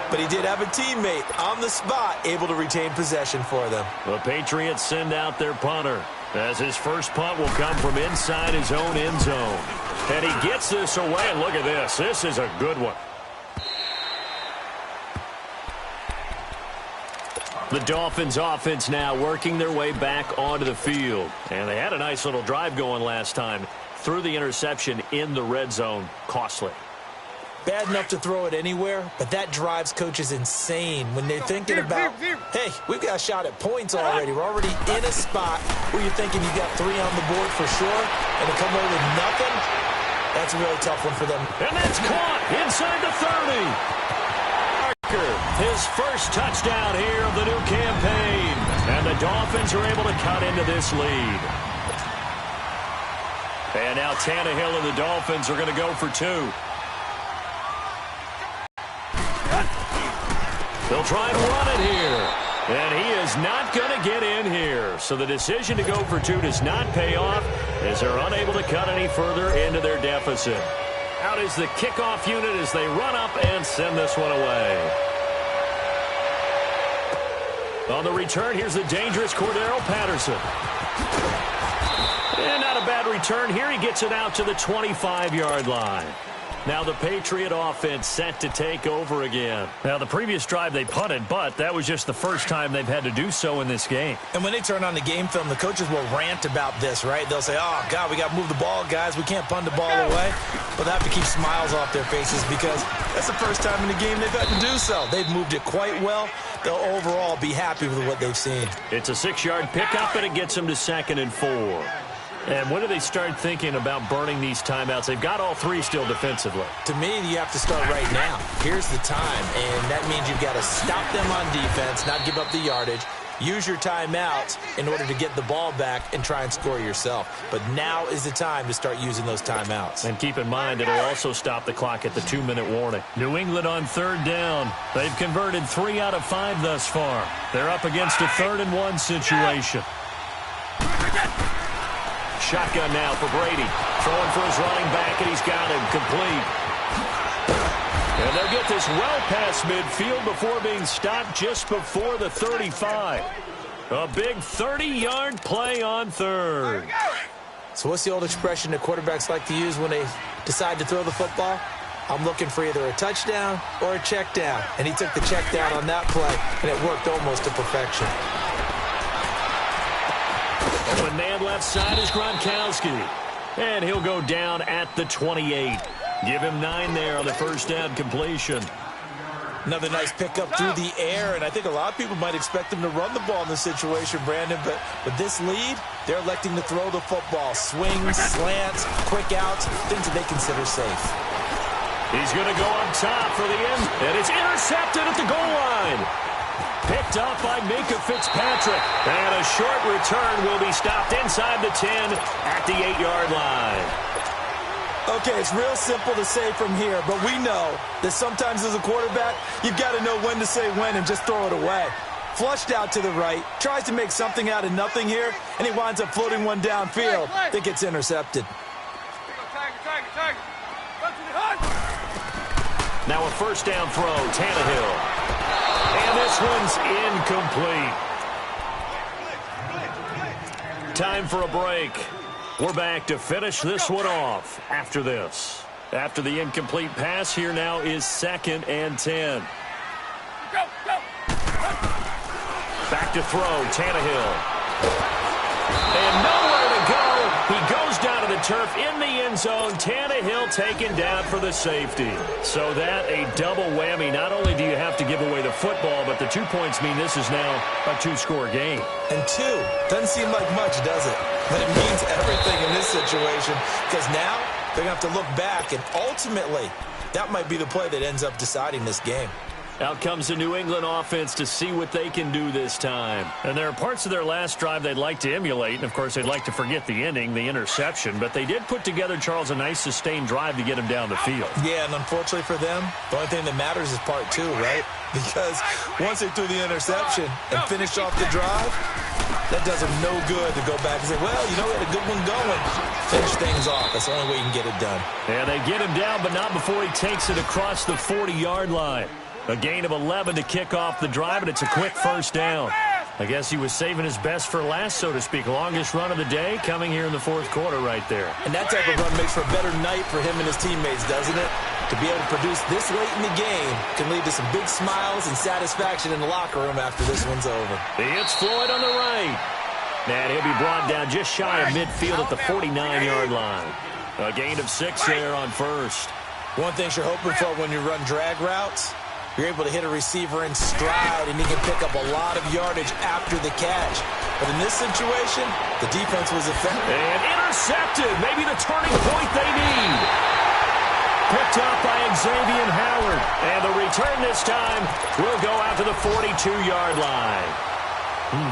but he did have a teammate on the spot able to retain possession for them. The Patriots send out their punter as his first punt will come from inside his own end zone. And he gets this away. And look at this. This is a good one. The Dolphins offense now working their way back onto the field. And they had a nice little drive going last time. Threw the interception in the red zone. Costly. Bad enough to throw it anywhere, but that drives coaches insane when they're thinking about, hey, we've got a shot at points already. We're already in a spot where you're thinking you've got 3 on the board for sure, and to come away with nothing, that's a really tough one for them. And that's caught inside the 30. Parker, his first touchdown here of the new campaign. And the Dolphins are able to cut into this lead. And now Tannehill and the Dolphins are going to go for 2. They'll try and run it here. And he is not going to get in here. So the decision to go for 2 does not pay off as they're unable to cut any further into their deficit. Out is the kickoff unit as they run up and send this one away. On the return, here's the dangerous Cordero Patterson. And not a bad return here. He gets it out to the 25-yard line. Now the Patriot offense set to take over again. Now the previous drive they punted, but that was just the first time they've had to do so in this game. And when they turn on the game film, the coaches will rant about this, right? They'll say, oh, God, we got to move the ball, guys. We can't punt the ball away. But they have to keep smiles off their faces because that's the first time in the game they've had to do so. They've moved it quite well. They'll overall be happy with what they've seen. It's a 6-yard pickup, and it gets them to 2nd and 4. And when do they start thinking about burning these timeouts? They've got all 3 still defensively. To me, you have to start right now. Here's the time, and that means you've got to stop them on defense, not give up the yardage, use your timeouts in order to get the ball back and try and score yourself. But now is the time to start using those timeouts. And keep in mind, it'll also stop the clock at the 2-minute warning. New England on 3rd down. They've converted 3 out of 5 thus far. They're up against a 3rd and 1 situation. Shotgun now for Brady. Throwing for his running back, and he's got him complete. And they'll get this well past midfield before being stopped just before the 35. A big 30-yard play on 3rd. So what's the old expression that quarterbacks like to use when they decide to throw the football? I'm looking for either a touchdown or a check down. And he took the check down on that play, and it worked almost to perfection. Open man left side is Gronkowski. And he'll go down at the 28. Give him 9 there on the first down completion. Another nice pickup through the air, and I think a lot of people might expect him to run the ball in this situation, Brandon, but with this lead, they're electing to throw the football. Swings, slants, quick outs, things that they consider safe. He's going to go up top for the end, and it's intercepted at the goal line. Picked up by Minka Fitzpatrick. And a short return will be stopped inside the 10 at the 8-yard line. Okay, it's real simple to say from here, but we know that sometimes as a quarterback, you've got to know when to say when and just throw it away. Flushed out to the right, tries to make something out of nothing here, and he winds up floating one downfield that gets intercepted. Now a first down throw, Tannehill. And this one's incomplete. Time for a break. We're back to finish this one off after this. After the incomplete pass, here now is 2nd and 10. Back to throw, Tannehill. And nowhere to go. He goes down to the turf in the end zone. Tannehill taken down for the safety. So that a double whammy. Not only do you have to give away the football, but the 2 points mean this is now a 2-score game. And 2 doesn't seem like much, does it? But it means everything in this situation because now they're going to have to look back, and ultimately that might be the play that ends up deciding this game. Out comes the New England offense to see what they can do this time. And there are parts of their last drive they'd like to emulate. And, of course, they'd like to forget the ending, the interception. But they did put together, Charles, a nice sustained drive to get him down the field. Yeah, and unfortunately for them, the only thing that matters is part 2, right? Because once they threw the interception and finished off the drive, that does them no good to go back and say, well, you know, we had a good one going. Finish things off. That's the only way you can get it done. And they get him down, but not before he takes it across the 40-yard line. A gain of 11 to kick off the drive, and it's a quick first down. I guess he was saving his best for last, so to speak. Longest run of the day coming here in the 4th quarter right there. And that type of run makes for a better night for him and his teammates, doesn't it? To be able to produce this late in the game can lead to some big smiles and satisfaction in the locker room after this one's over. It's Floyd on the right. And he'll be brought down just shy of midfield at the 49-yard line. A gain of 6 there on first. One thing you're hoping for when you run drag routes, you're able to hit a receiver in stride, and he can pick up a lot of yardage after the catch. But in this situation, the defense was effective. And intercepted. Maybe the turning point they need. Picked up by Xavier Howard. And the return this time will go out to the 42-yard line.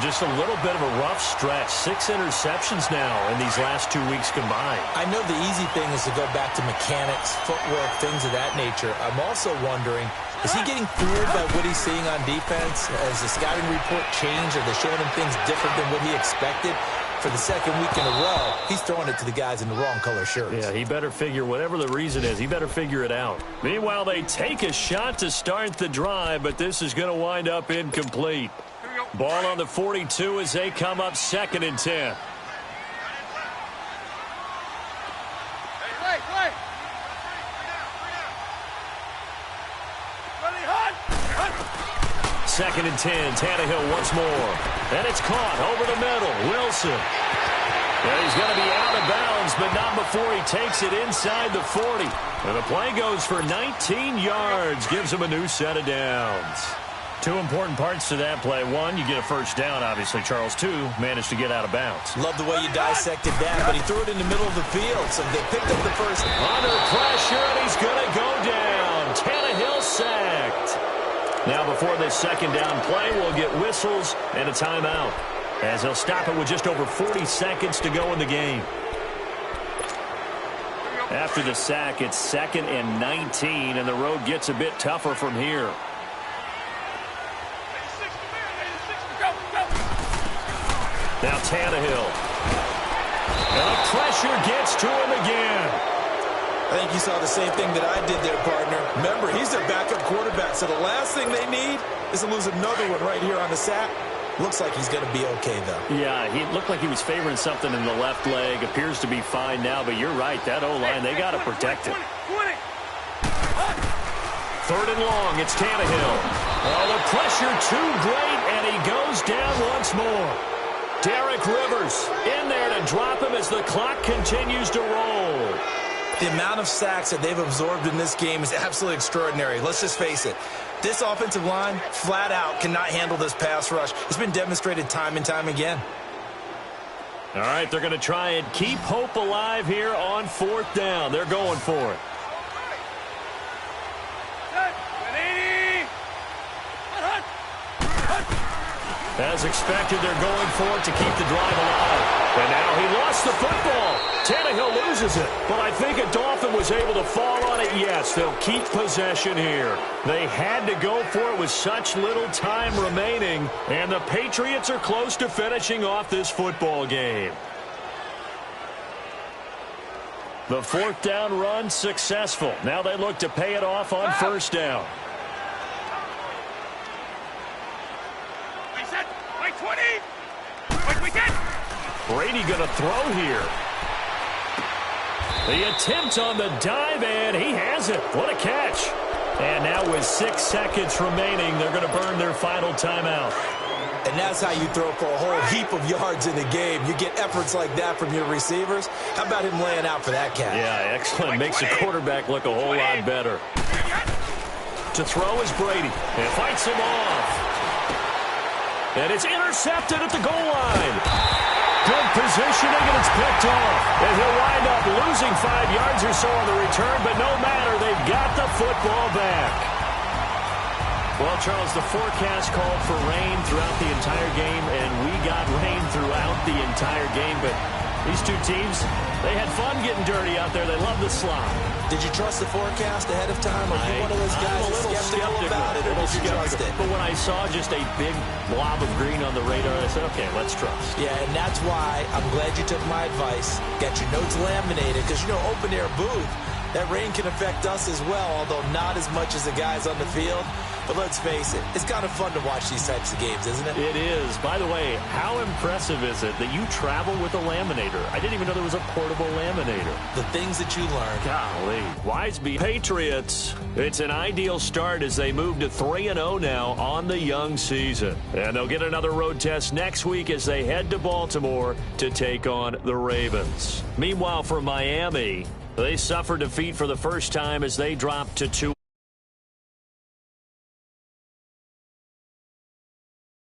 Just a little bit of a rough stretch. 6 interceptions now in these last 2 weeks combined. I know the easy thing is to go back to mechanics, footwork, things of that nature. I'm also wondering, is he getting fooled by what he's seeing on defense? Has the scouting report changed? Are they showing him things different than what he expected? For the 2nd week in a row, he's throwing it to the guys in the wrong color shirts. Yeah, he better figure, whatever the reason is, he better figure it out. Meanwhile, they take a shot to start the drive, but this is going to wind up incomplete. Ball on the 42 as they come up 2nd and 10. 2nd and 10. Tannehill once more. And it's caught over the middle. Wilson. And he's going to be out of bounds, but not before he takes it inside the 40. And the play goes for 19 yards. Gives him a new set of downs. Two important parts to that play. One, you get a first down, obviously. Charles, two, managed to get out of bounds. Love the way you dissected that, but he threw it in the middle of the field, so they picked up the first. Under pressure, and he's going to go down. Tannehill sacked. Now, before this second down play, we'll get whistles and a timeout, as he'll stop it with just over 40 seconds to go in the game. After the sack, it's 2nd and 19, and the road gets a bit tougher from here. Now Tannehill. And the pressure gets to him again. I think you saw the same thing that I did there, partner. Remember, he's their backup quarterback, so the last thing they need is to lose another one right here on the sack. Looks like he's going to be okay, though. Yeah, he looked like he was favoring something in the left leg. Appears to be fine now, but you're right. That O-line, they got to protect it. 3rd and long, it's Tannehill. Oh, the pressure too great, and he goes down once more. Derek Rivers in there to drop him as the clock continues to roll. The amount of sacks that they've absorbed in this game is absolutely extraordinary. Let's just face it. This offensive line, flat out, cannot handle this pass rush. It's been demonstrated time and time again. All right, they're going to try and keep hope alive here on 4th down. They're going for it. As expected, they're going for it to keep the drive alive. And now he lost the football. Tannehill loses it. But I think a Dolphin was able to fall on it. Yes, they'll keep possession here. They had to go for it with such little time remaining. And the Patriots are close to finishing off this football game. The 4th down run successful. Now they look to pay it off on 1st down. Brady going to throw here. The attempt on the dive, and he has it. What a catch. And now with 6 seconds remaining, they're going to burn their final timeout. And that's how you throw for a whole heap of yards in the game. You get efforts like that from your receivers. How about him laying out for that catch? Yeah, excellent. Makes the quarterback look a whole lot better. To throw is Brady. And fights him off. And it's intercepted at the goal line. Good positioning, and it's picked off. And he'll wind up losing 5 yards or so on the return, but no matter, they've got the football back. Well, Charles, the forecast called for rain throughout the entire game, and we got rain throughout the entire game. But these two teams, they had fun getting dirty out there. They love the slop. Did you trust the forecast ahead of time? Or are you one of those guys that's skeptical about it, or did you trust it? But when I saw just a big blob of green on the radar, I said, okay, let's trust. Yeah, and that's why I'm glad you took my advice. Got your notes laminated, because, you know, open-air booth, that rain can affect us as well, although not as much as the guys on the field. But let's face it, it's kind of fun to watch these types of games, isn't it? It is. By the way, how impressive is it that you travel with a laminator? I didn't even know there was a portable laminator. The things that you learn. Golly. Wise be Patriots. It's an ideal start as they move to 3-0 now on the young season. And they'll get another road test next week as they head to Baltimore to take on the Ravens. Meanwhile, for Miami, they suffered defeat for the first time as they dropped to 2-0.